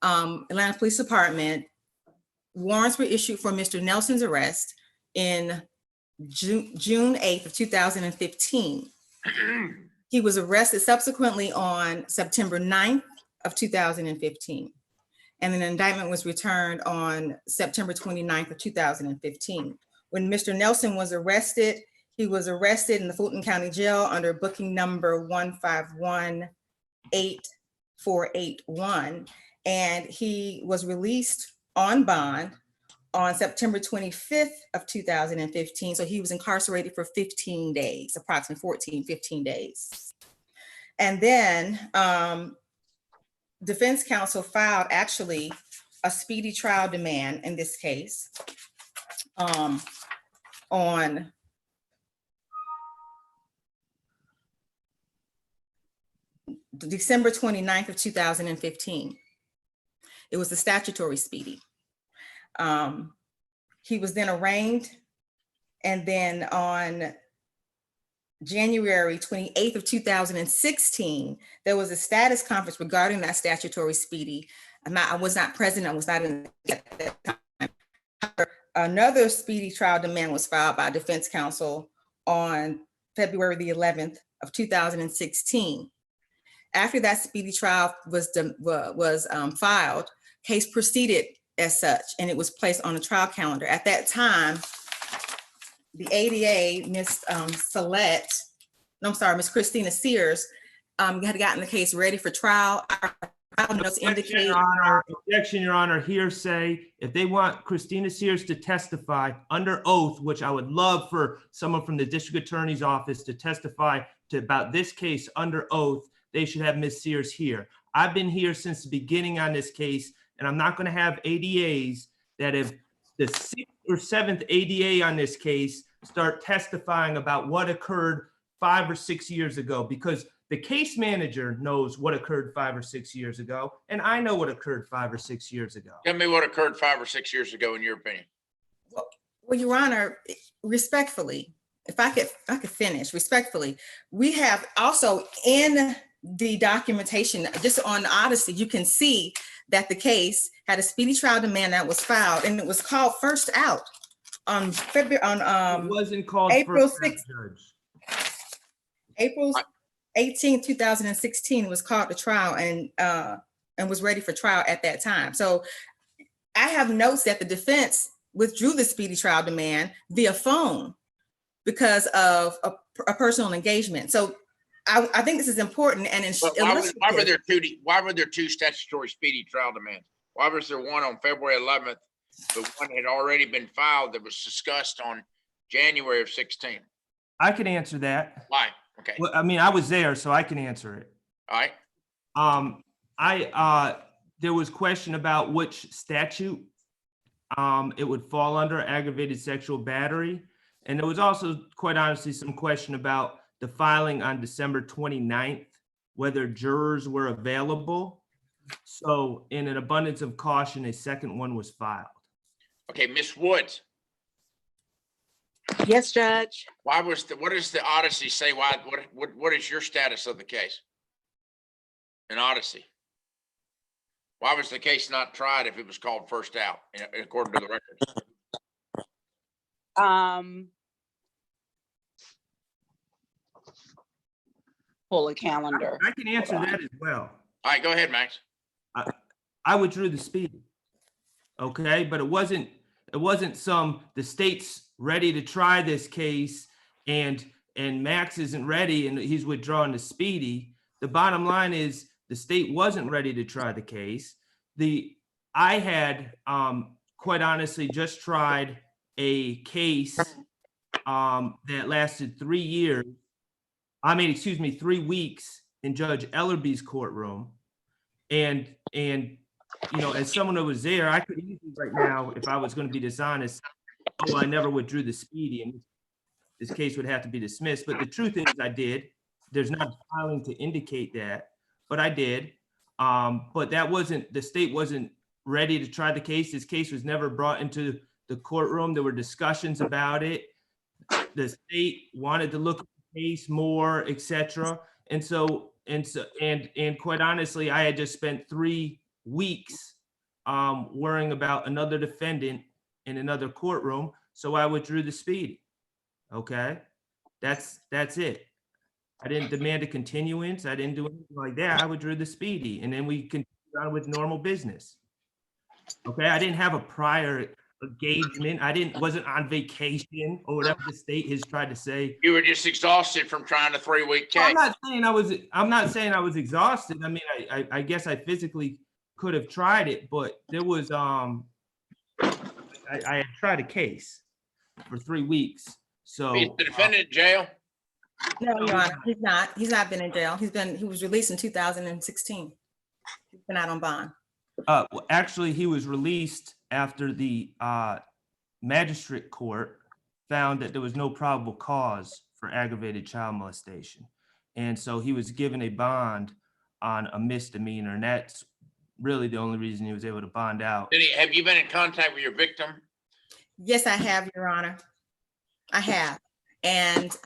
Atlanta Police Department, warrants were issued for Mr. Nelson's arrest in June 8th of 2015. He was arrested subsequently on September 9th of 2015. And an indictment was returned on September 29th of 2015. When Mr. Nelson was arrested, he was arrested in the Fulton County Jail under booking number 1518481. And he was released on bond on September 25th of 2015. So he was incarcerated for 15 days, approximately 15 days. And then defense counsel filed actually a speedy trial demand in this case on December 29th of 2015. It was the statutory speedy. He was then arraigned, and then on January 28th of 2016, there was a status conference regarding that statutory speedy. I was not present, I was not in at that time. Another speedy trial demand was filed by defense counsel on February the 11th of 2016. After that speedy trial was filed, case proceeded as such, and it was placed on a trial calendar. At that time, the ADA, Miss Christina Sears, had gotten the case ready for trial. Our notes indicate. Objection, Your Honor, hearsay. If they want Christina Sears to testify under oath, which I would love for someone from the district attorney's office to testify about this case under oath, they should have Miss Sears here. I've been here since the beginning on this case, and I'm not going to have ADAs that if the 6th or 7th ADA on this case start testifying about what occurred 5 or 6 years ago, because the case manager knows what occurred 5 or 6 years ago, and I know what occurred 5 or 6 years ago. Tell me what occurred 5 or 6 years ago, in your opinion. Well, Your Honor, respectfully, if I could finish respectfully, we have also in the documentation, just on Odyssey, you can see that the case had a speedy trial demand that was filed, and it was called first out on February It wasn't called April first 6th. out, Judge. April 18th, 2016 was called to trial and was ready for trial at that time. So I have notes that the defense withdrew the speedy trial demand via phone because of a personal engagement. So I think this is important. And why were there two statutory speedy trial demands? Why was there one on February 11th, but one had already been filed that was discussed on January of 16? I can answer that. Why? Okay. Well, I mean, I was there, so I can answer it. All right. There was question about which statute it would fall under, aggravated sexual battery. And there was also, quite honestly, some question about the filing on December 29th, whether jurors were available. So in an abundance of caution, a second one was filed. Okay, Ms. Woods. Yes, Judge. What does the Odyssey say? What is your status of the case in Odyssey? Why was the case not tried if it was called first out, according to the records? Pull a calendar. I can answer that as well. All right, go ahead, Max. I withdrew the speedy. Okay, but it wasn't the state's ready to try this case and Max isn't ready and he's withdrawing the speedy. The bottom line is the state wasn't ready to try the case. I had quite honestly just tried a case that lasted 3 years. 3 weeks in Judge Ellerby's courtroom. And you know, as someone who was there, I could easily right now, if I was going to be dishonest, oh, I never withdrew the speedy and this case would have to be dismissed. But the truth is I did. There's not filing to indicate that, but I did. But the state wasn't ready to try the case. This case was never brought into the courtroom. There were discussions about it. The state wanted to look at the case more, etc. And quite honestly, I had just spent 3 weeks worrying about another defendant in another courtroom, so I withdrew the speedy. Okay, that's it. I didn't demand a continuance. I didn't do anything like that. I withdrew the speedy, and then we continued on with normal business. Okay, I didn't have a prior engagement. Wasn't on vacation or whatever the state has tried to say. You were just exhausted from trying a 3-week Well, case. I'm not saying I was exhausted. I mean, I guess I physically could have tried it, but there was I had tried a case for 3 weeks. Is So the defendant in jail? No, Your Honor, he's not. He's not been in jail. He was released in 2016. He's been out on bond. well, actually, he was released after the magistrate court found that there was no probable cause for aggravated child molestation. And so he was given a bond on a misdemeanor, and that's really the only reason he was able to bond out. Have you been in contact with your victim? Yes, I have, Your Honor. I have. And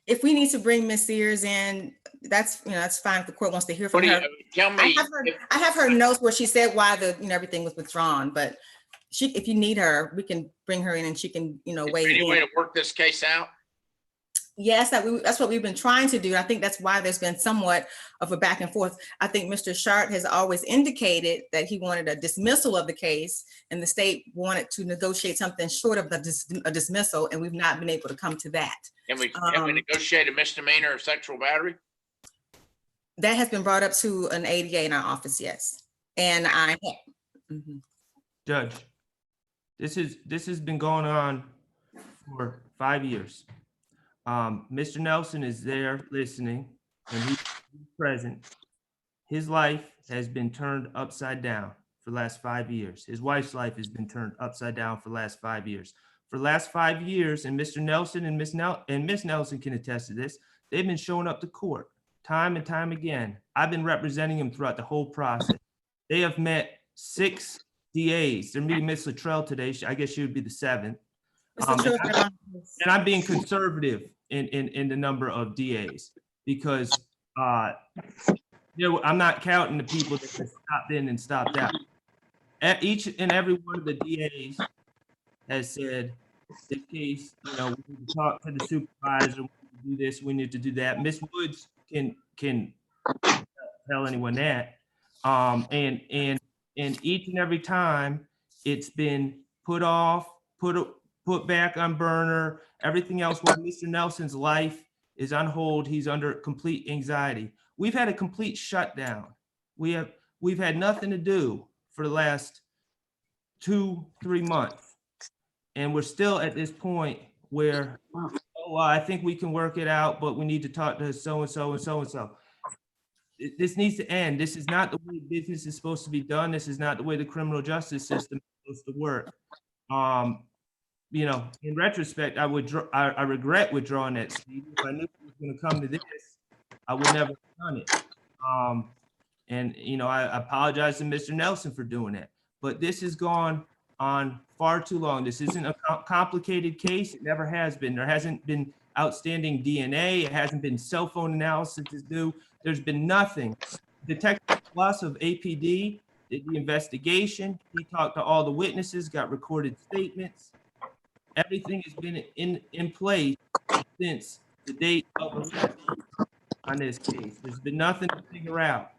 if we need to bring Ms. Sears in, that's fine if the court wants to hear from her. Tell me. I have her notes where she said why everything was withdrawn, but if you need her, we can bring her in and she can, Is there weigh any way in. to work this case out? Yes, that's what we've been trying to do. I think that's why there's been somewhat of a back and forth. I think Mr. Sharp has always indicated that he wanted a dismissal of the case, and the state wanted to negotiate something short of a dismissal, and we've not been able to come to that. Can we negotiate a misdemeanor of sexual battery? That has been brought up to an ADA in our office, yes. And I have. Mhm. Judge, this has been going on for 5 years. Mr. Nelson is there listening, and he's present. His life has been turned upside down for the last 5 years. His wife's life has been turned upside down for the last 5 years. For the last 5 years, and Mr. Nelson and Miss Nelson can attest to this, they've been showing up to court time and time again. I've been representing them throughout the whole process. They have met 6 DAs. They're meeting Ms. Luttrell today. I guess she would be the 7th. And I'm being conservative in the number of DAs because I'm not counting the people that have stopped in and stopped out. Each and every one of the DAs has said, this case, we need to talk to the supervisor, we need to do this, we need to do that. Ms. Woods can tell anyone that. And each and every time it's been put off, put back on burner, everything else, while Mr. Nelson's life is on hold. He's under complete anxiety. We've had a complete shutdown. We've had nothing to do for the last 2-3 months. And we're still at this point where, I think we can work it out, but we need to talk to so-and-so and so-and-so. This needs to end. This is not the way business is supposed to be done. This is not the way the criminal justice system is supposed to work. In retrospect, I regret withdrawing that speed. If I knew it was going to come to this, I would never have done it. I apologize to Mr. Nelson for doing that. But this has gone on far too long. This isn't a complicated case. It never has been. There hasn't been outstanding DNA. It hasn't been cell phone analysis to do. There's been nothing. Detective Schwall'S of APD did the investigation. He talked to all the witnesses, got recorded statements. Everything has been in place since the date of arrest on this case. There's been nothing to figure out.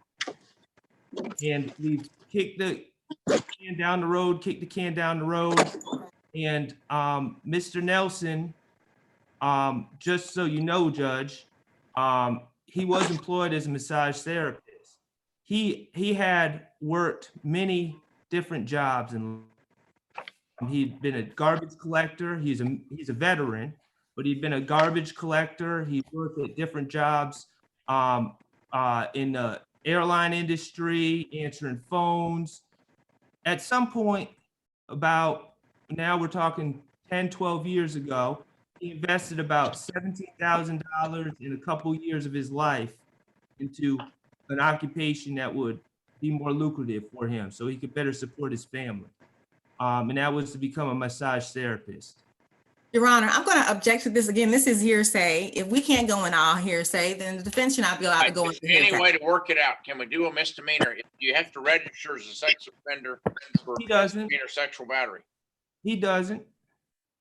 And we've kicked the can down the road, And Mr. Nelson, just so you know, Judge, he was employed as a massage therapist. He had worked many different jobs, and he'd been a garbage collector. He's a veteran, but he'd been a garbage collector. He worked at different jobs in the airline industry, answering phones. At some point, now we're talking 10, 12 years ago, he invested about $17,000 in a couple years of his life into an occupation that would be more lucrative for him so he could better support his family. And that was to become a massage therapist. Your Honor, I'm going to object to this again. This is hearsay. If we can't go in all hearsay, then the defense should not be allowed to go Is into there any hearsay. way to work it out? Can we do a misdemeanor? You have to register as a sex offender for He doesn't. misdemeanor sexual battery. He doesn't.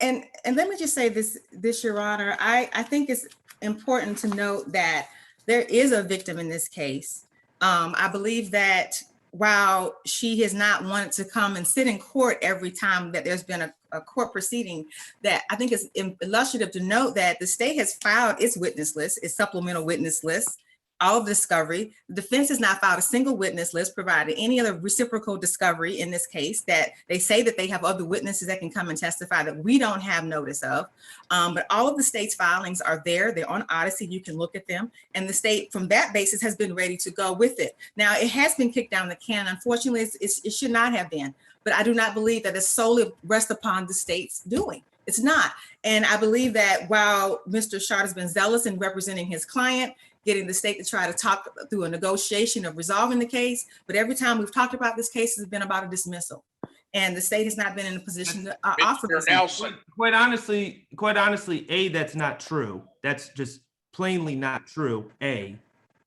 And let me just say this, Your Honor, I think it's important to note that there is a victim in this case. I believe that while she has not wanted to come and sit in court every time that there's been a court proceeding, that I think it's illustrative to note that the state has filed its witness list, its supplemental witness list, all of discovery. The defense has not filed a single witness list, provided any other reciprocal discovery in this case, that they say that they have other witnesses that can come and testify that we don't have notice of. But all of the state's filings are there. They're on Odyssey. You can look at them. And the state, from that basis, has been ready to go with it. Now, it has been kicked down the can. Unfortunately, it should not have been. But I do not believe that it solely rests upon the state's doing. It's not. And I believe that while Mr. Schwall'S has been zealous in representing his client, getting the state to try to talk through a negotiation of resolving the case, but every time we've talked about this case, it's been about a dismissal. And the state has not been in a position to offer Mr. this. Nelson, Quite honestly, A, that's not true. That's just plainly not true, A.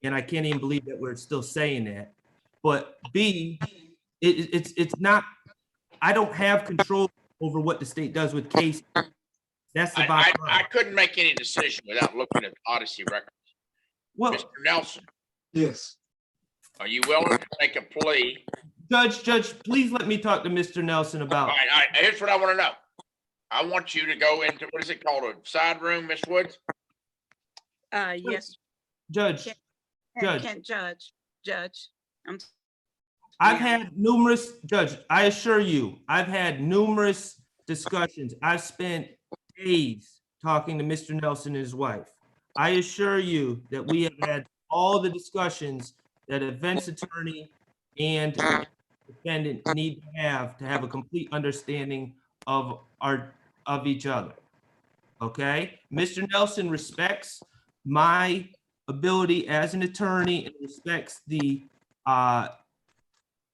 And I can't even believe that we're still saying that. But B, it's not, I don't have control over what the state does with cases. That's the bottom I line. couldn't make any decision without looking at the Odyssey record. Well, Mr. Nelson, Yes. are you willing to make a plea? Judge, please let me talk to Mr. Nelson All about. right, here's what I want to know. I want you to go into, what is it called, a side room, Ms. Woods? Yes, Judge, can't judge. I've had numerous, Judge, I assure you, I've had numerous discussions. I've spent days talking to Mr. Nelson and his wife. I assure you that we have had all the discussions that a defense attorney and defendant need to have a complete understanding of each other. Okay? Mr. Nelson respects my ability as an attorney and respects the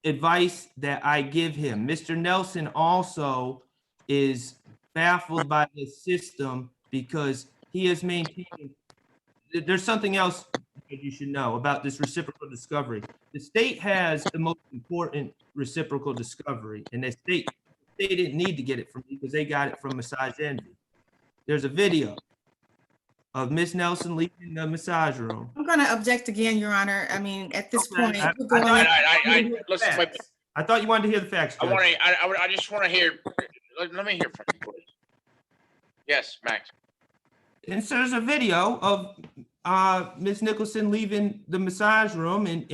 advice that I give him. Mr. Nelson also is baffled by this system because he has maintained. There's something else that you should know about this reciprocal discovery. The state has the most important reciprocal discovery, and they didn't need to get it from me because they got it from Massage Envy. There's a video of Miss Nelson leaving the massage room. I'm going to object again, Your Honor. I mean, at this point, we're going Listen, wait, I thought you wanted to hear the facts, Judge. I just want to hear, let me hear from you, please. Yes, Max. And so there's a video of Miss Nicholson leaving the massage room, and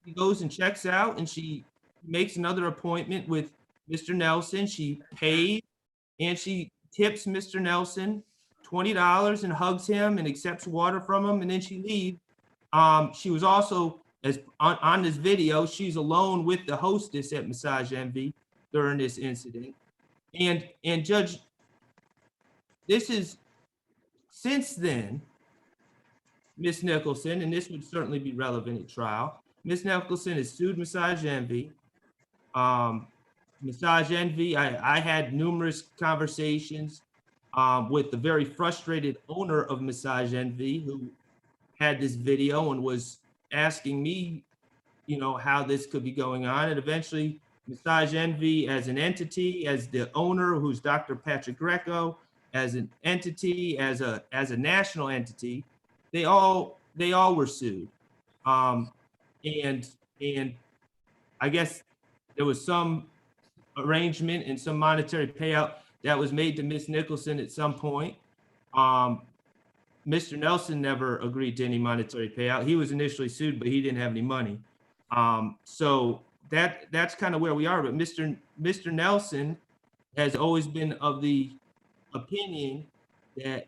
he goes and checks out, and she makes another appointment with Mr. Nelson. She pays, and she tips Mr. Nelson $20 and hugs him and accepts water from him, and then she leaves. She was also, as on this video, she's alone with the hostess at Massage Envy during this incident. And Judge, this is, since then, Miss Nicholson, and this would certainly be relevant at trial, Miss Nicholson has sued Massage Envy. Massage Envy, I had numerous conversations with the very frustrated owner of Massage Envy, who had this video and was asking me, how this could be going on. And eventually Massage Envy as an entity, as the owner, who's Dr. Patrick Greco, as an entity, as a national entity, they all were sued. And I guess there was some arrangement and some monetary payout that was made to Miss Nicholson at some point. Mr. Nelson never agreed to any monetary payout. He was initially sued, but he didn't have any money. So that's kind of where we are. But Mr. Nelson has always been of the opinion that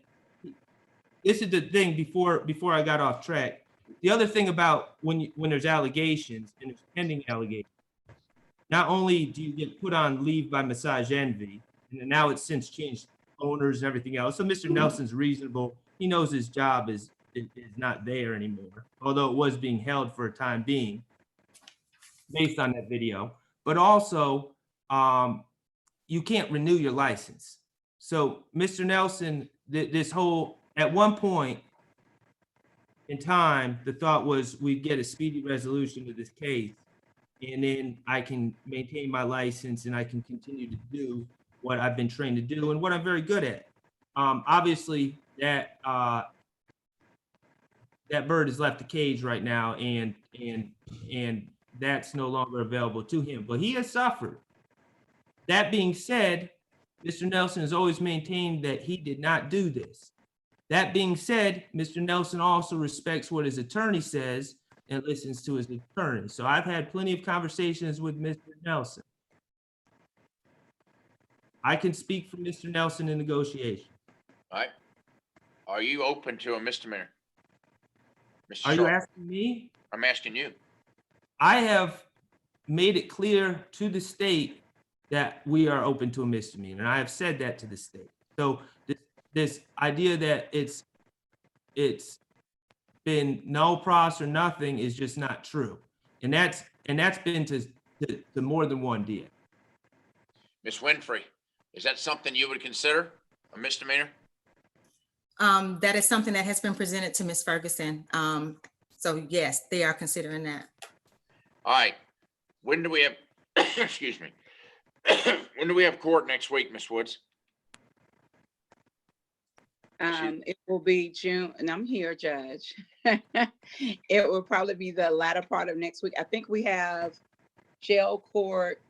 this is the thing before I got off track. The other thing about when there's allegations and there's pending allegations, not only do you get put on leave by Massage Envy, and now it's since changed owners and everything else. So Mr. Nelson's reasonable. He knows his job is not there anymore, although it was being held for a time being based on that video. But also, you can't renew your license. So Mr. Nelson, this whole, at one point in time, the thought was we'd get a speedy resolution to this case, and then I can maintain my license and I can continue to do what I've been trained to do and what I'm very good at. Obviously, that bird has left the cage right now, and that's no longer available to him. But he has suffered. That being said, Mr. Nelson has always maintained that he did not do this. That being said, Mr. Nelson also respects what his attorney says and listens to his attorney. So I've had plenty of conversations with Mr. Nelson. I can speak for Mr. Nelson in negotiation. All right. Are you open to a misdemeanor? Mr. Are you Sharp, asking me? I'm asking you. I have made it clear to the state that we are open to a misdemeanor, and I have said that to the state. So this idea that it's been no pros or nothing is just not true, and that's been to more than one DA. Ms. Winfrey, is that something you would consider a misdemeanor? That is something that has been presented to Ms. Ferguson. So yes, they are considering that. All right. When do we have, excuse me. When do we have court next week, Ms. Woods? It will be June, and I'm here, Judge. It will probably be the latter part of next week. I think we have jail court.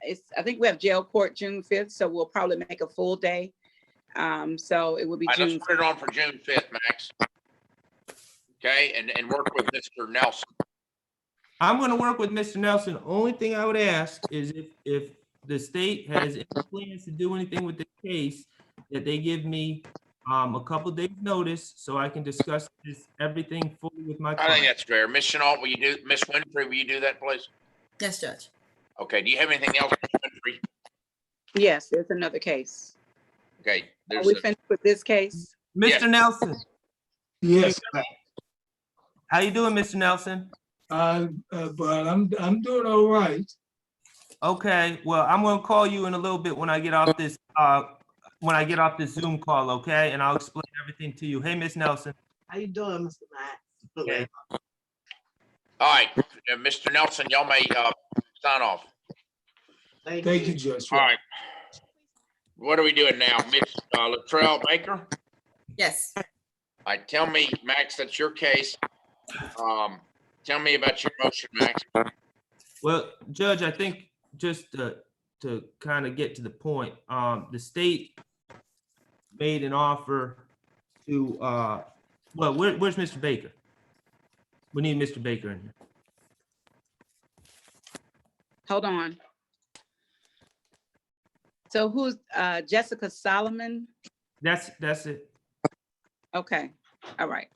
I think we have jail court June 5th, so we'll probably make a full day. So it will be All right, June. let's put it on for June 5th, Max. Okay, and work with Mr. Nelson. I'm going to work with Mr. Nelson. The only thing I would ask is if the state has any plans to do anything with the case, that they give me a couple days notice so I can discuss everything fully with my I think client. that's fair. Ms. Chenault, will you do, Ms. Winfrey, will you do that, please? Yes, Judge. Okay, do you have anything else, Ms. Winfrey? Yes, there's another case. Okay, Are there's, we finished with this case? Mr. Yes. Nelson, Yes, how you doing, Mr. Nelson? but I'm doing all right. Okay, well, I'm going to call you in a little bit when I get off this Zoom call, okay? And I'll explain everything to you. Hey, Miss Nelson. How you doing, Mr. Max? Okay. all right, Mr. Nelson, y'all may sign off. Thank you, Judge. All right. What are we doing now? Ms. Latrell Baker? Yes. All right, tell me, Max, that's your case. Tell me about your motion, Max. Well, Judge, I think just to kind of get to the point, the state made an offer to, well, where's Mr. Baker? We need Mr. Baker in here. Hold on. So who's Jessica Solomon? That's it. Okay, all right.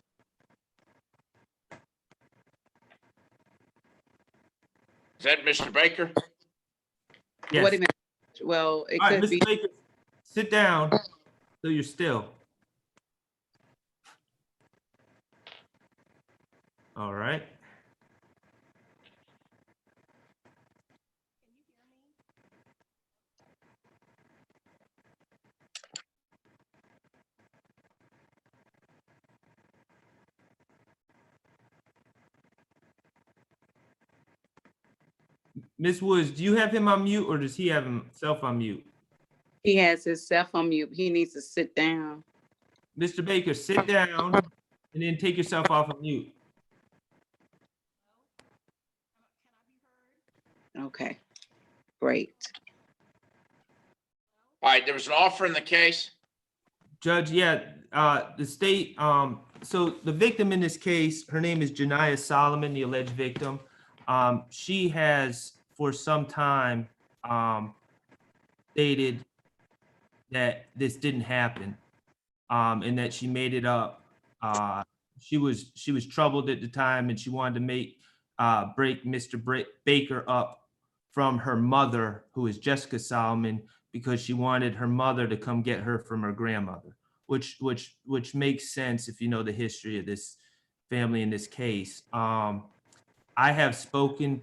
Is that Mr. Baker? Yes. Wait a minute. Well, it All right, could be. Mr. Baker, sit down so you're still. All right. Ms. Woods, do you have him on mute or does he have himself on mute? He has himself on mute. He needs to sit down. Mr. Baker, sit down and then take yourself off of mute. Okay, great. All right, there was an offer in the case. Judge, yeah, the state, so the victim in this case, her name is Janiyah Solomon, the alleged victim. She has for some time stated that this didn't happen, and that she made it up. She was troubled at the time, and she wanted to break Mr. Baker up from her mother, who is Jessica Solomon, because she wanted her mother to come get her from her grandmother, which makes sense if you know the history of this family in this case. I spoke to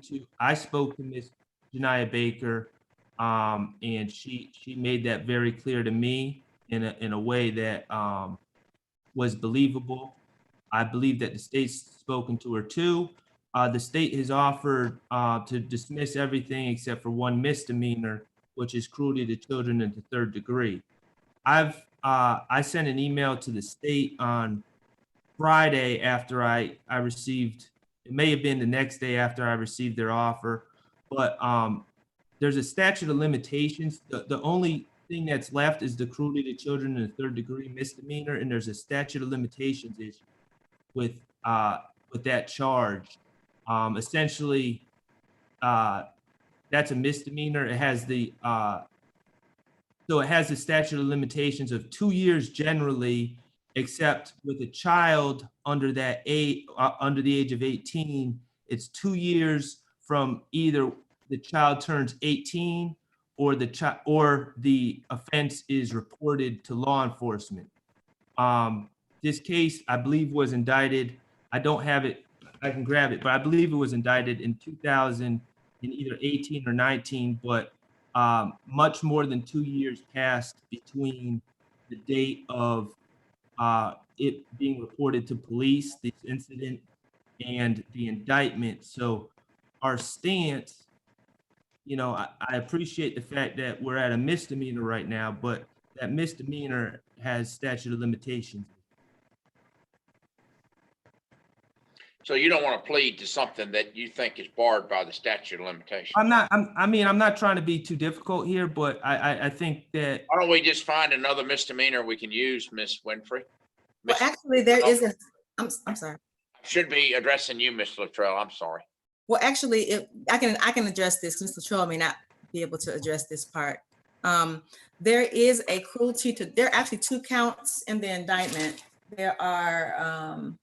Janiyah Baker, and she made that very clear to me in a way that was believable. I believe that the state's spoken to her too. The state has offered to dismiss everything except for one misdemeanor, which is cruelty to children in the 3rd degree. I sent an email to the state on Friday after I received, it may have been the next day after I received their offer, but there's a statute of limitations. The only thing that's left is the cruelty to children in the 3rd degree misdemeanor, and there's a statute of limitations issue with that charge. Essentially, that's a misdemeanor. It has the so it has a statute of limitations of 2 years generally, except with a child under that under the age of 18, it's 2 years from either the child turns 18 or the offense is reported to law enforcement. This case, I believe, was indicted. I don't have it. I can grab it, but I believe it was indicted in 2000 in either 18 or 19, but much more than 2 years passed between the date of it being reported to police, this incident, and the indictment. So our stance, I appreciate the fact that we're at a misdemeanor right now, but that misdemeanor has statute of limitations. So you don't want to plead to something that you think is barred by the statute of limitations. I'm not trying to be too difficult here, but I think that. Why don't we just find another misdemeanor we can use, Ms. Winfrey? Well, actually, there isn't. I'm sorry. Should be addressing you, Ms. Luttrell. I'm sorry. Well, actually, I can address this. Mr. Troll may not be able to address this part. There is a cruelty to. There are actually 2 counts in the indictment. There are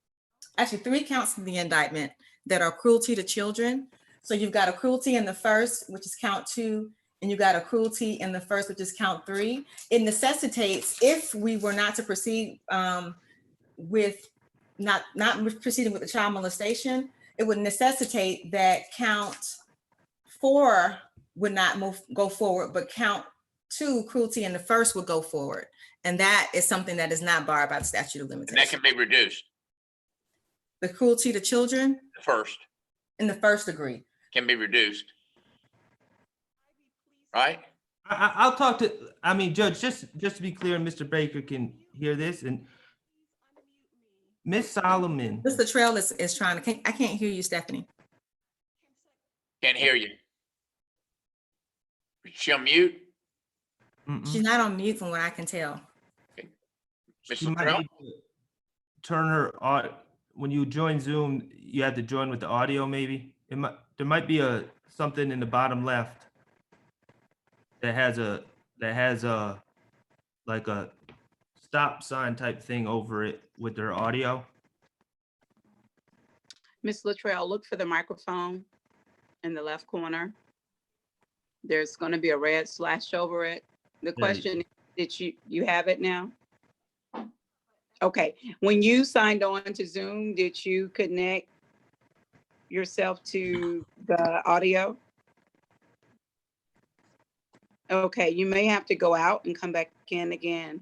actually 3 counts in the indictment that are cruelty to children. So you've got a cruelty in the first, which is count 2, and you got a cruelty in the first, which is count 3. It necessitates, if we were not to proceed with not proceeding with the child molestation, it would necessitate that count 4 would not go forward, but count 2, cruelty in the first, would go forward. And that is something that is not barred by the statute of And that limitations. can be reduced. The cruelty to children The first in the 1st degree. can be reduced. Right? I'll talk to, Judge, just to be clear, Mr. Baker can hear this, and Ms. Solomon. Mr. Trail is trying to, I can't hear you, Stephanie. Can't hear you. Is she on mute? She's not on mute from what I can tell. Ms. She might Luttrell? need to turn her on. When you join Zoom, you have to join with the audio, maybe. There might be something in the bottom left that has a like a stop sign type thing over it with their audio. Ms. Luttrell, look for the microphone in the left corner. There's going to be a red slash over it. The question, did you have it now? Okay, when you signed on to Zoom, did you connect yourself to the audio? Okay, you may have to go out and come back in again.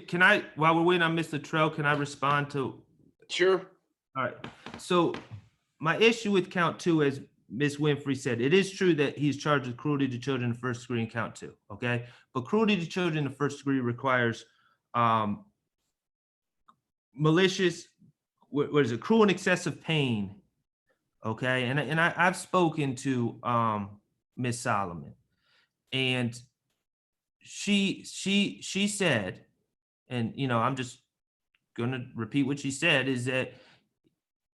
Can I, while we're waiting on Mr. Trell, can I respond to? Sure. All right. So my issue with count 2, as Ms. Winfrey said, it is true that he's charged with cruelty to children in the 1st degree in count 2. Okay. But cruelty to children in the 1st degree requires malicious, what is it? Cruel and excessive pain. Okay. And I've spoken to Ms. Solomon, and she said, and I'm just gonna repeat what she said, is that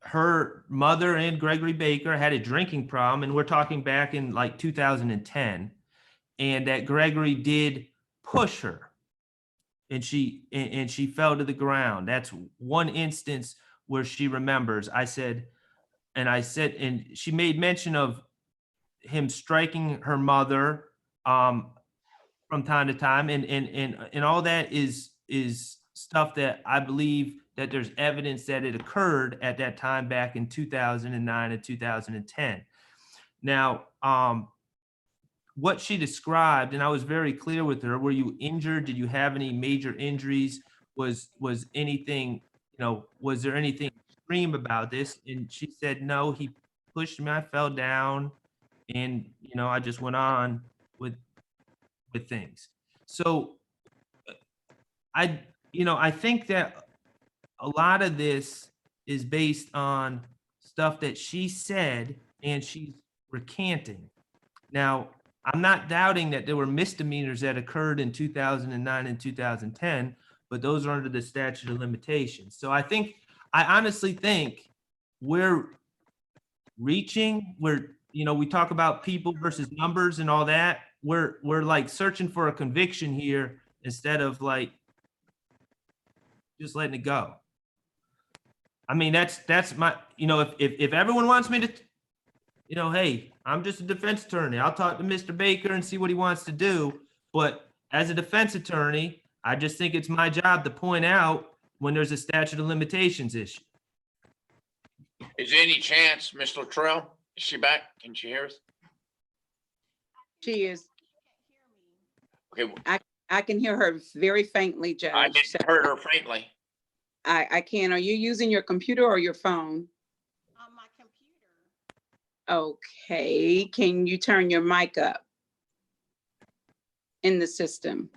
her mother and Gregory Baker had a drinking problem, and we're talking back in like 2010, and that Gregory did push her, and she fell to the ground. That's one instance where she remembers. I said, and she made mention of him striking her mother from time to time, and all that is stuff that I believe that there's evidence that it occurred at that time back in 2009 and 2010. Now, what she described, and I was very clear with her, were you injured? Did you have any major injuries? Was anything, was there anything extreme about this? And she said, no, he pushed me, I fell down, and, I just went on with things. So I think that a lot of this is based on stuff that she said and she's recanting. Now, I'm not doubting that there were misdemeanors that occurred in 2009 and 2010, but those are under the statute of limitations. So I honestly think we're reaching where, we talk about people versus numbers and all that. We're like searching for a conviction here instead of like just letting it go. I mean, that's my, if everyone wants me to, hey, I'm just a defense attorney. I'll talk to Mr. Baker and see what he wants to do. But as a defense attorney, I just think it's my job to point out when there's a statute of limitations issue. Is there any chance, Ms. Luttrell, is she back? Can she hear us? She is, Okay, I can hear her very faintly, Judge. I just heard her faintly. I can. Are you using your computer or your phone? On my computer. Okay, can you turn your mic up in the system?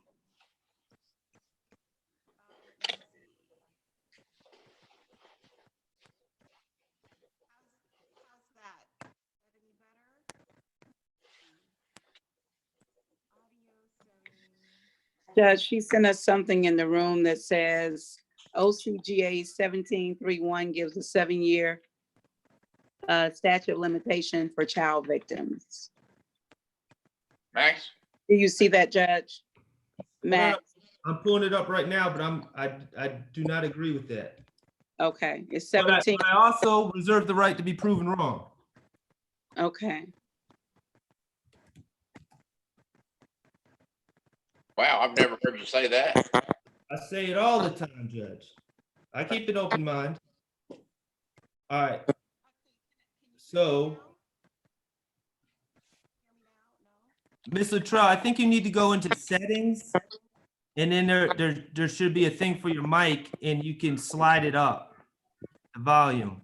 How's that? Is that any better? Audio setting. Judge, she sent us something in the room that says OCGA 1731 gives a 7-year statute of limitation for child victims. Max? Do you see that, Judge? Matt? I'm pulling it up right now, but I do not agree with that. Okay, it's But 17. I also reserve the right to be proven wrong. Okay. Wow, I've never heard you say that. I say it all the time, Judge. I keep an open mind. All right. So, Ms. Luttrell, I think you need to go into settings, and then there should be a thing for your mic, and you can slide it up, the volume.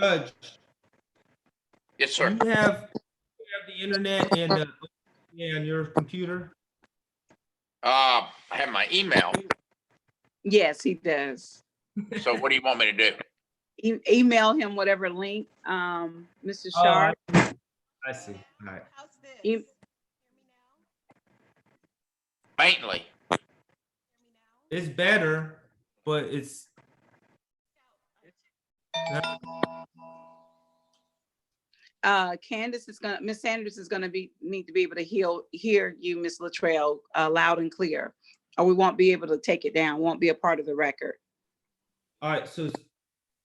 Judge, Yes, do sir. you have the internet and on your computer? I have my email. Yes, he does. So what do you want me to do? Email him whatever link, Mr. Sharp. I see. All right. How's this? E- Hear me Faintly. now? Hear me now? It's better, but it's Candace is gonna, Miss Sanders is gonna need to be able to hear you, Miss Luttrell, loud and clear, or we won't be able to take it down, won't be a part of the record. all right. So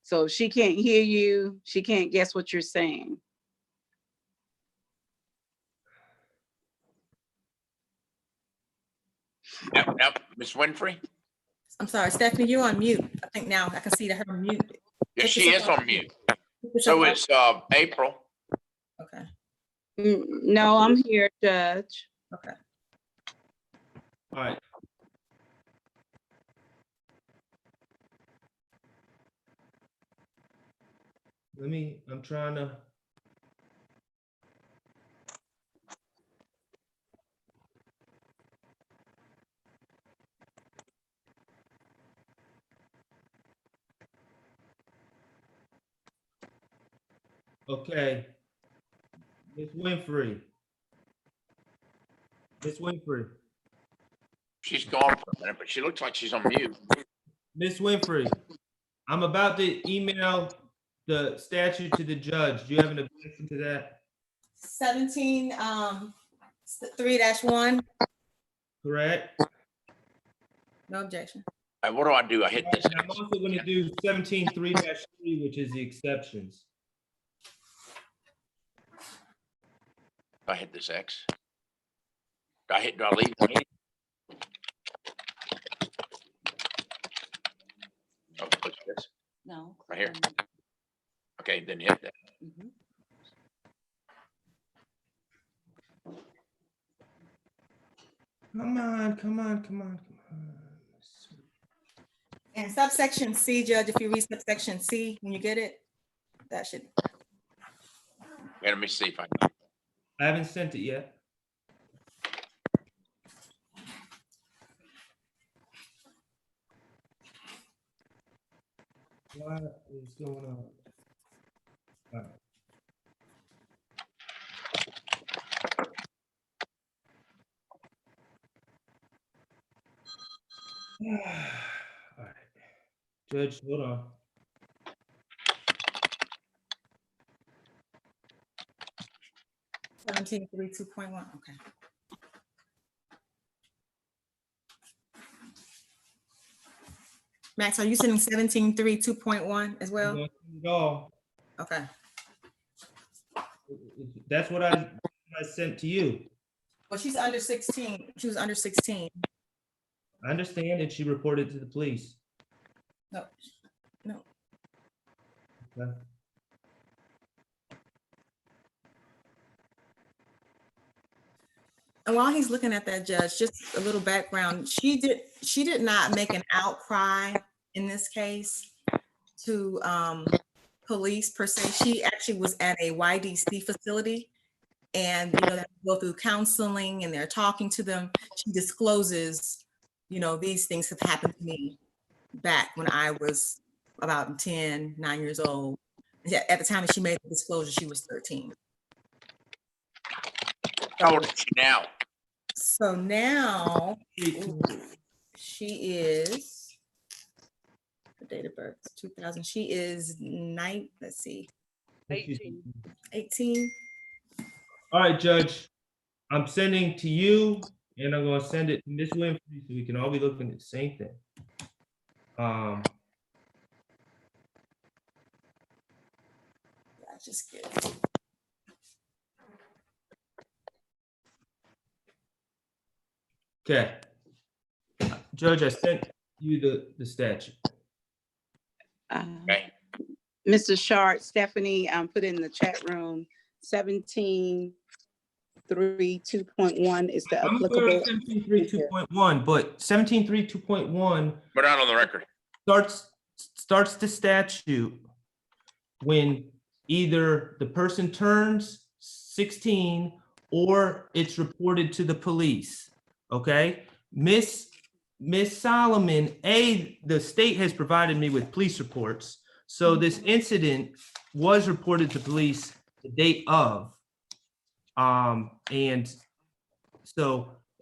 So if she can't hear you, she can't guess what you're saying. Now, Ms. Winfrey? I'm sorry, Stephanie, you're on mute. I think now I can see that her mute. Yes, she is on mute. Push So up. it's April. Okay, No, I'm here, Judge. okay. all right. I'm trying to. Okay. Miss Winfrey. Miss Winfrey. She's gone for a minute, but she looks like she's on mute. Miss Winfrey, I'm about to email the statute to the judge. Do you have an objection to that? 17, 3-1, Correct? no objection. What do? I hit this. And I'm also going to do 17-3-3, which is the exceptions. I hit this X. Do I leave the meeting? Oh, what's this? No. Right here. Okay, then hit that. Mhm. Come on, come on, come on, come on. And subsection C, Judge, if you read subsection C, when you get it, that should, Let me see if I can. I haven't sent it yet. What is going on? All right. All right. Judge, hold on. Seventeen three 2.1, okay. Max, are you sending 17.3 2.1 as I'm well? gonna send it all. Okay, That's what I sent to you. well, she's under 16, she was under 16. I understand, and she reported to the police. No, no. Okay. And while he's looking at that, Judge, just a little background, she did not make an outcry in this case to police per se. She actually was at a YDC facility, and they go through counseling and they're talking to them. She discloses, these things have happened to me back when I was about 9 years old. At the time that she made the disclosure, she was 13. How old is she now? So now she is, the date of birth, 2000. She is 18. All right, Judge. I'm sending to you, and I'm going to send it to Miss Winfrey so we can all be looking at the same thing. That's just good. Okay. Judge, I sent you the statute. Okay. Mr. Short, Stephanie, put in the chat room, 17.3 2.1 is the I'm clear on applicable. 17.3 2.1, but 17.3 2.1 But not on the record. starts the statute when either the person turns 16 or it's reported to the police. Okay, Miss Solomon, the state has provided me with police reports. So this incident was reported to police the date of, and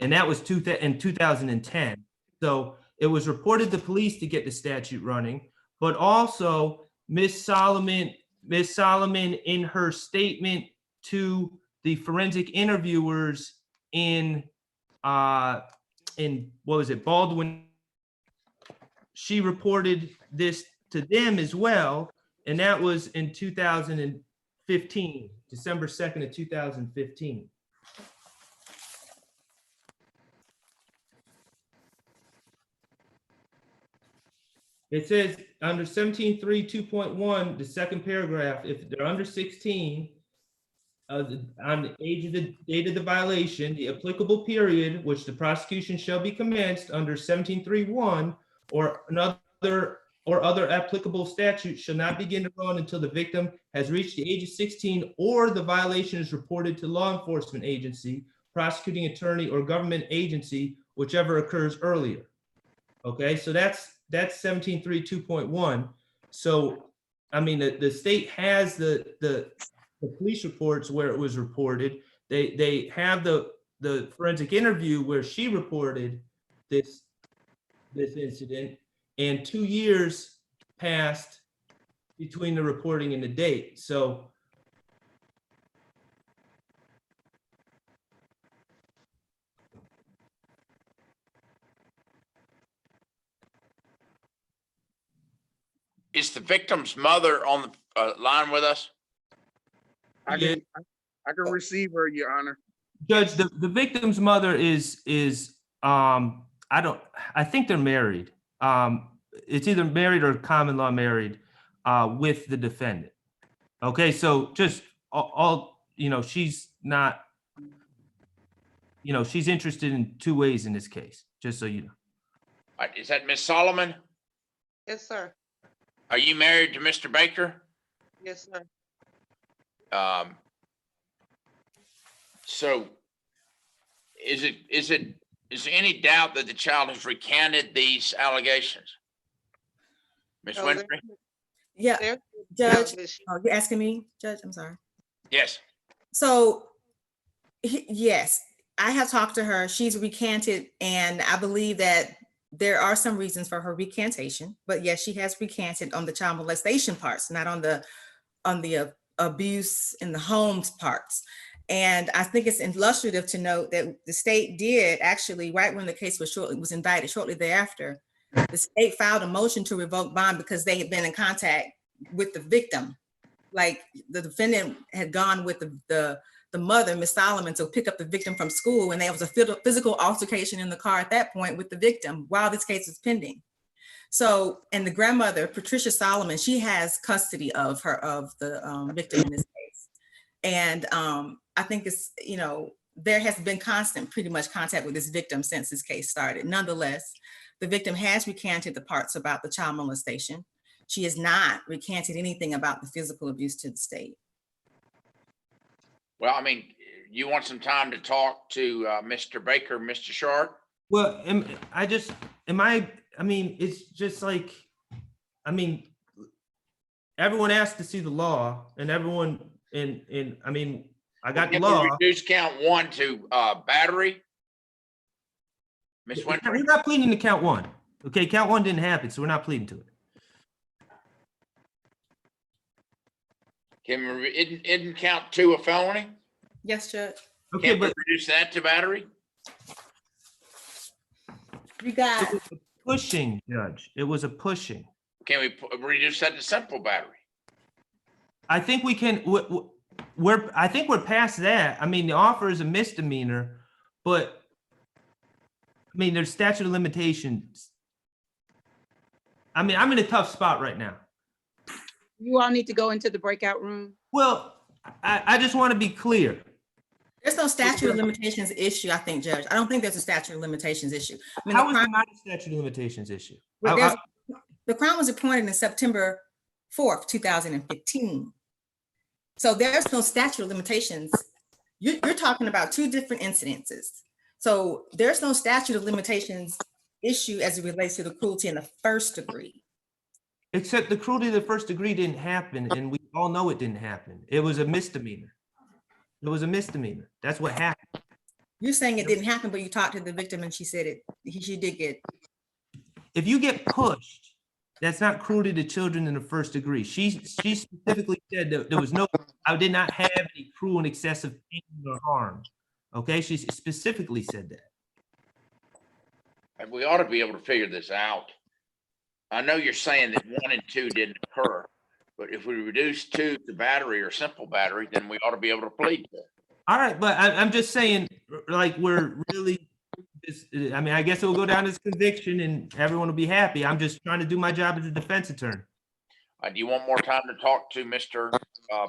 that was in 2010. So it was reported to police to get the statute running, but also Miss Solomon in her statement to the forensic interviewers in what was it, Baldwin, she reported this to them as well, and that was in 2015, December 2nd of 2015. It says under 17.3 2.1, the second paragraph, if they're under 16, on the age of the date of the violation, the applicable period which the prosecution shall be commenced under 17.3.1 or another or other applicable statutes shall not begin to run until the victim has reached the age of 16 or the violation is reported to law enforcement agency, prosecuting attorney, or government agency, whichever occurs earlier. Okay, so that's 17.3.2.1. So, I mean, the state has the police reports where it was reported. They have the forensic interview where she reported this incident, and 2 years passed between the reporting and the date. So Is the victim's mother on the line with us? I can receive her, Your Honor. Judge, the victim's mother is I think they're married. It's either married or common law married with the defendant. Okay, so just all she's not, she's interested in two ways in this case, just so you know. All right, is that Miss Solomon? Yes, sir. Are you married to Mr. Baker? Yes, sir. So is there any doubt that the child has recanted these allegations? Ms. No, Winfrey? Yeah, There's Judge, this- oh, you're asking me, Judge? I'm sorry. Yes. So, yes, I have talked to her. She's recanted, and I believe that there are some reasons for her recantation. But yes, she has recanted on the child molestation parts, not on the abuse in the homes parts. And I think it's illustrative to note that the state did actually, right when the case was indicted shortly thereafter, the state filed a motion to revoke bond because they had been in contact with the victim. Like the defendant had gone with the mother, Miss Solomon, to pick up the victim from school, and there was a physical altercation in the car at that point with the victim while this case was pending. So, and the grandmother, Patricia Solomon, she has custody of the victim in this case. And I think it's, there has been pretty much contact with this victim since this case started. Nonetheless, the victim has recanted the parts about the child molestation. She has not recanted anything about the physical abuse to the state. Well, I mean, you want some time to talk to Mr. Baker, Mr. Sharp? Well, it's just like, everyone asked to see the law, and everyone, I got the Can law. we reduce count 1 to battery? Ms. Winfrey? We're not pleading to count 1. Okay, count 1 didn't happen, so we're not pleading to it. Can we, isn't count 2 a felony? Yes, Judge. Okay, Can't we but reduce that to battery? You got, it was a pushing, Judge. It was a pushing. Can we reduce that to simple battery? I think we can. I think we're past that. I mean, the offer is a misdemeanor, but there's statute of limitations. I'm in a tough spot right now. You all need to go into the breakout room. Well, I just want to be clear. there's no statute of limitations issue, I think, Judge. I don't think there's a statute of limitations issue. How is there not a statute of limitations issue? The crime was appointed in September 4th, 2015. So there's no statute of limitations. You're talking about two different incidences. So there's no statute of limitations issue as it relates to the cruelty in the first degree. Except the cruelty of the first degree didn't happen, and we all know it didn't happen. It was a misdemeanor. It was a misdemeanor. That's what happened. You're saying it didn't happen, but you talked to the victim and she said she did get. If you get pushed, that's not cruelty to children in the first degree. She specifically said that there was I did not have any cruel and excessive pain or harm. Okay, she specifically said that. And we ought to be able to figure this out. I know you're saying that 1 and 2 didn't occur, but if we reduce 2 to battery or simple battery, then we ought to be able to plead to it. All right, but I'm just saying, like, we're really, I guess it will go down as conviction and everyone will be happy. I'm just trying to do my job as a defense attorney. Do you want more time to talk to Mr.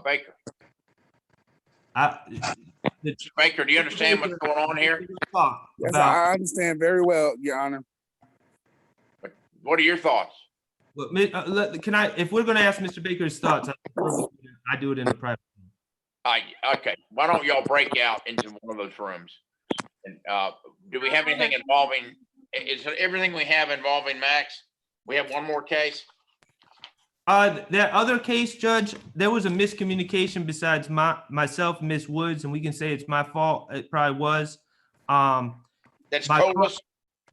Baker? Mr. Baker, do you understand what's going on here? Yes, I understand very well, Your Honor. What are your thoughts? Well, can I, if we're gonna ask Mr. Baker's thoughts, I do it in the private. Okay, why don't y'all break out into one of those rooms? And, do we have anything involving, is it everything we have involving Max? We have one more case? That other case, Judge, there was a miscommunication besides myself and Miss Woods, and we can say it's my fault. It probably was. That's My Colas?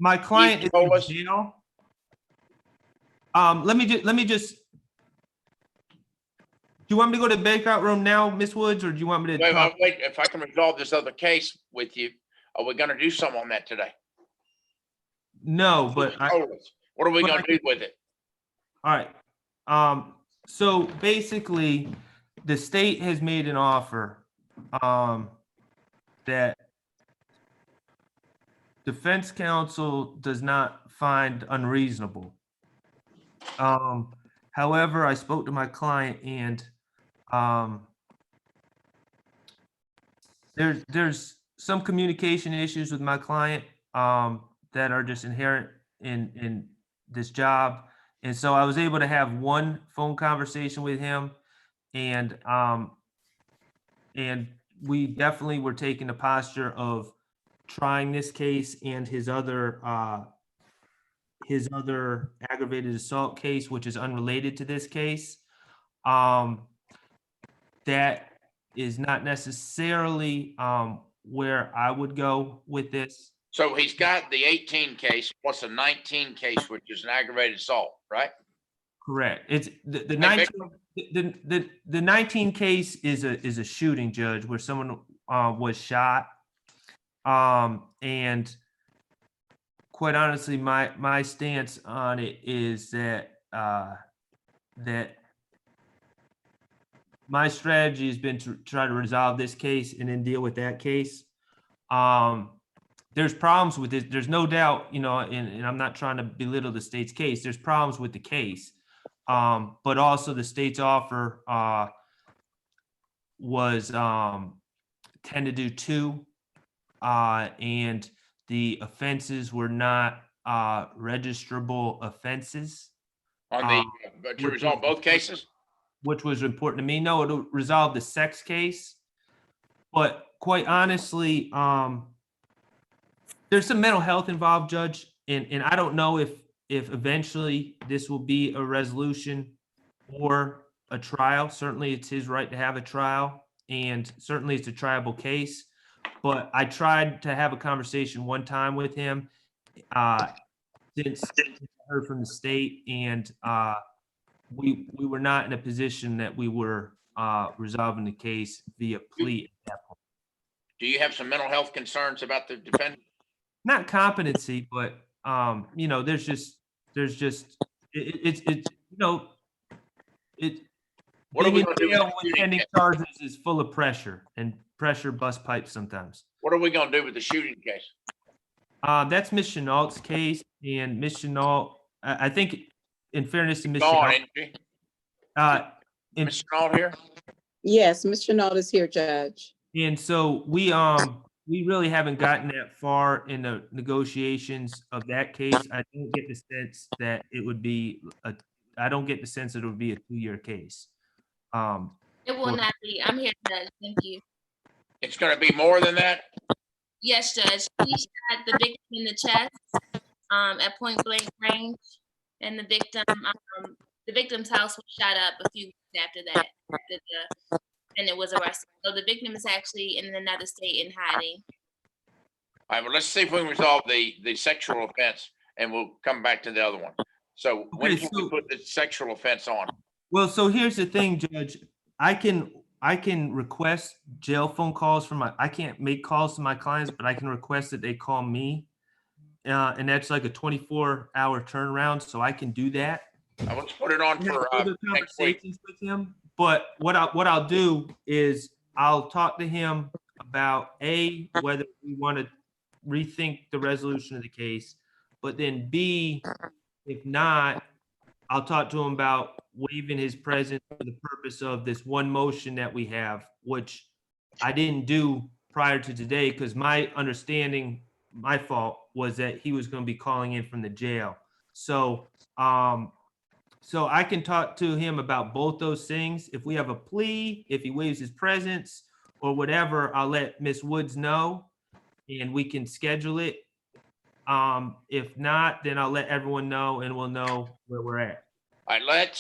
my client is Colas? in jail. Let me just. Do you want me to go to the breakout room now, Miss Woods, or do you want me to Wait, talk? wait, if I can resolve this other case with you, are we gonna do something on that today? No, but Colas. What are we but gonna do with it? all right. So basically, the state has made an offer that defense counsel does not find unreasonable. However, I spoke to my client and there's some communication issues with my client that are just inherent in this job. And so I was able to have one phone conversation with him and we definitely were taking the posture of trying this case and his other aggravated assault case, which is unrelated to this case. That is not necessarily where I would go with this. So he's got the 18 case, what's a 19 case, which is an aggravated assault, right? Correct. It's the Hey, 19 the 19 case is a shooting, Judge, where someone was shot. And quite honestly, my stance on it is that that my strategy has been to try to resolve this case and then deal with that case. There's problems with it. There's no doubt, and I'm not trying to belittle the state's case. There's problems with the case. But also the state's offer was 10 to do 2. And the offenses were not registrable offenses. On the, to resolve both cases? Which was important to me. No, it'll resolve the sex case. But quite honestly, there's some mental health involved, Judge. And I don't know if eventually this will be a resolution or a trial. Certainly it's his right to have a trial. And certainly it's a triable case. But I tried to have a conversation one time with him since I heard from the state, and we were not in a position that we were resolving the case via plea at that point. Do you have some mental health concerns about the defendant? Not competency, but there's just it What are being we in gonna do with jail the with shooting pending case? charges is full of pressure, and pressure busts pipes sometimes. What are we gonna do with the shooting case? That's Miss Chenault's case, and Miss Chenault, I think, in fairness to Miss Gone, Chenault, isn't she? in Mr. Chenault here? Yes, Ms. Chenault is here, Judge. And so we really haven't gotten that far in the negotiations of that case. I don't get the sense that it would be a 2-year case. It will not be. I'm here, Judge. Thank you. It's gonna be more than that? Yes, Judge. He shot the victim in the chest at point blank range, and the victim's house was shot up a few weeks after that, and it was arrested. So the victim is actually in another state in hiding. All right, well, let's see if we can resolve the sexual offense, and we'll come back to the other one. So when Okay, can we put the sexual offense on? Well, so here's the thing, Judge. I can request jail phone calls I can't make calls to my clients, but I can request that they call me. And that's like a 24-hour turnaround, so I can do that. Let's put it on for Further next week. conversations with him. But what I'll do is I'll talk to him about whether we want to rethink the resolution of the case, but then B, if not, I'll talk to him about waiving his presence for the purpose of this one motion that we have, which I didn't do prior to today because my understanding, my fault, was that he was going to be calling in from the jail. So So I can talk to him about both those things. If we have a plea, if he waives his presence or whatever, I'll let Ms. Woods know and we can schedule it. If not, then I'll let everyone know and we'll know where we're at. All right,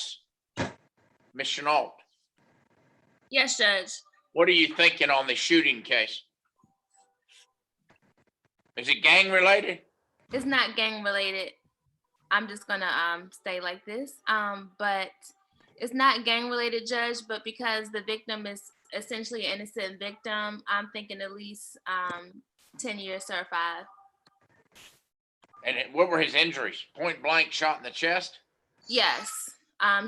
Ms. Chenault, Yes, Judge. what are you thinking on the shooting case? Is it gang related? It's not gang related. I'm just gonna stay like this. But it's not gang related, Judge, but because the victim is essentially an innocent victim, I'm thinking at least 10 years or 5. And what were his injuries? Point blank shot in the chest? Yes.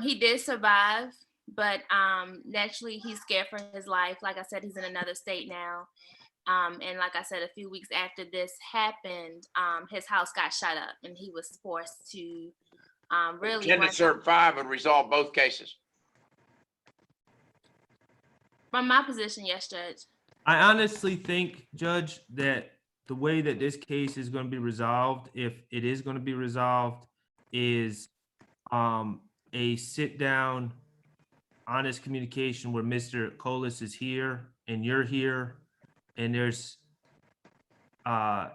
He did survive, but naturally he's scared for his life. Like I said, he's in another state now. And like I said, a few weeks after this happened, his house got shot up and he was forced to really 10 to serve 5 would resolve both cases. From my position, yes, Judge. I honestly think, Judge, that the way that this case is going to be resolved, if it is going to be resolved, is a sit down, honest communication where Mr. Colas is here and you're here, and there's a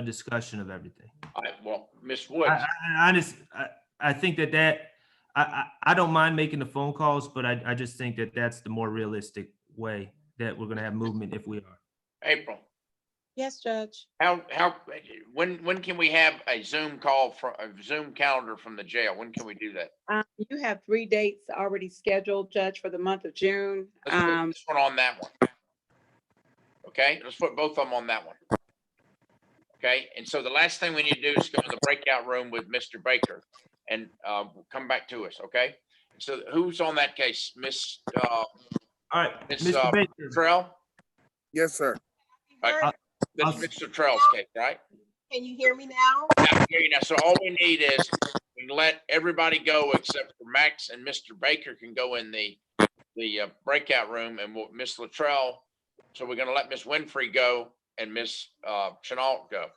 discussion of everything. All right, well, Ms. Woods, I think that I don't mind making the phone calls, but I just think that that's the more realistic way that we're going to have movement if we are. April, Yes, Judge. when can we have a Zoom call for a Zoom calendar from the jail? When can we do that? You have 3 dates already scheduled, Judge, for the month of June. Let's put this one on that one. Okay, let's put both of them on that one. Okay, and so the last thing we need to do is go in the breakout room with Mr. Baker and come back to us, okay? So who's on that case? Miss All right, Miss Mr. Baker. Trell? Yes, sir. All right, this I'll- is Mr. Trell's case, right? Can you hear me now? I can hear you now. So all we need is we can let everybody go except for Max and Mr. Baker can go in the breakout room and Miss Luttrell. So we're gonna let Miss Winfrey go and Miss Chenault go.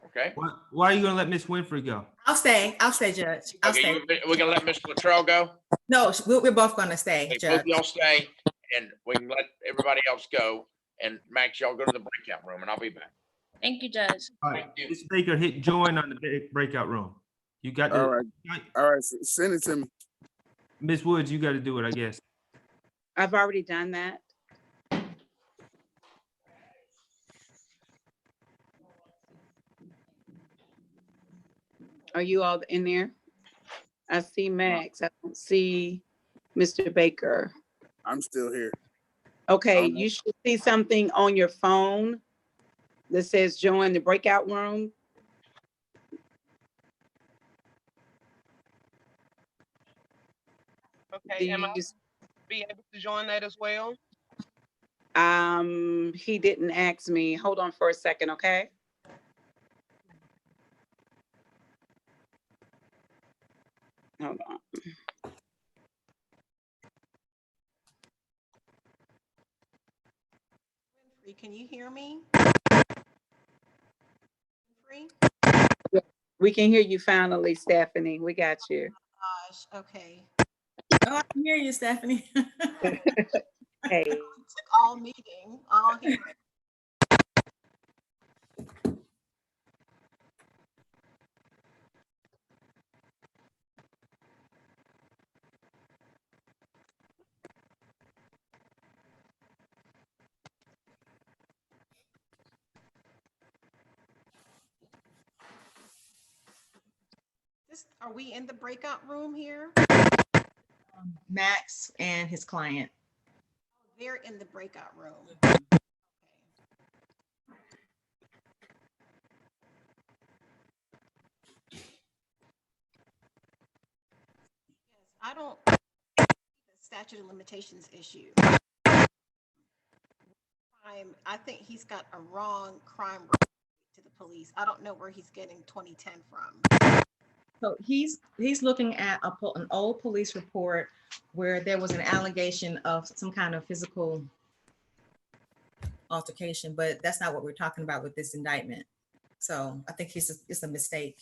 Okay? Why are you going to let Miss Winfrey go? I'll stay, Judge. I'll Okay, stay. we're gonna let Miss Luttrell go. No, we're both gonna stay, Okay, both Judge. of y'all stay and we can let everybody else go. And Max, y'all go to the breakout room and I'll be back. Thank you, Judge. All right, Thank you. Mr. Baker, hit join on the breakout room. You got All to, right. All right, send it to me. Miss Woods, you got to do it, I guess. I've already done that. Are you all in there? I see Max. I don't see Mr. Baker. I'm still here. Okay, I'm- you should see something on your phone that says join the breakout room. Do Okay, am I you, be able to join that as well? he didn't ask me. Hold on for a second, okay? Hold on. Winfrey, can you hear me? Winfrey? We can hear you finally, Stephanie. We got you. Gosh, okay. Oh, I can hear you, Stephanie. Hey, Took all meeting, all hearing. Are we in the breakout room here? Max and his client. They're in the breakout room. I don't the statute of limitations issue. I think he's got a wrong crime rate to the police. I don't know where he's getting 2010 from. So he's looking at an old police report where there was an allegation of some kind of physical altercation, but that's not what we're talking about with this indictment. So I think it's a mistake.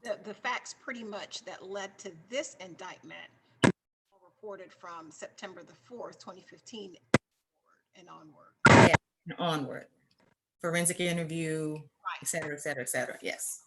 The facts pretty much that led to this indictment were reported from September the 4th, 2015 and onward. And onward. Forensic interview, et cetera, et cetera, et cetera. Yes.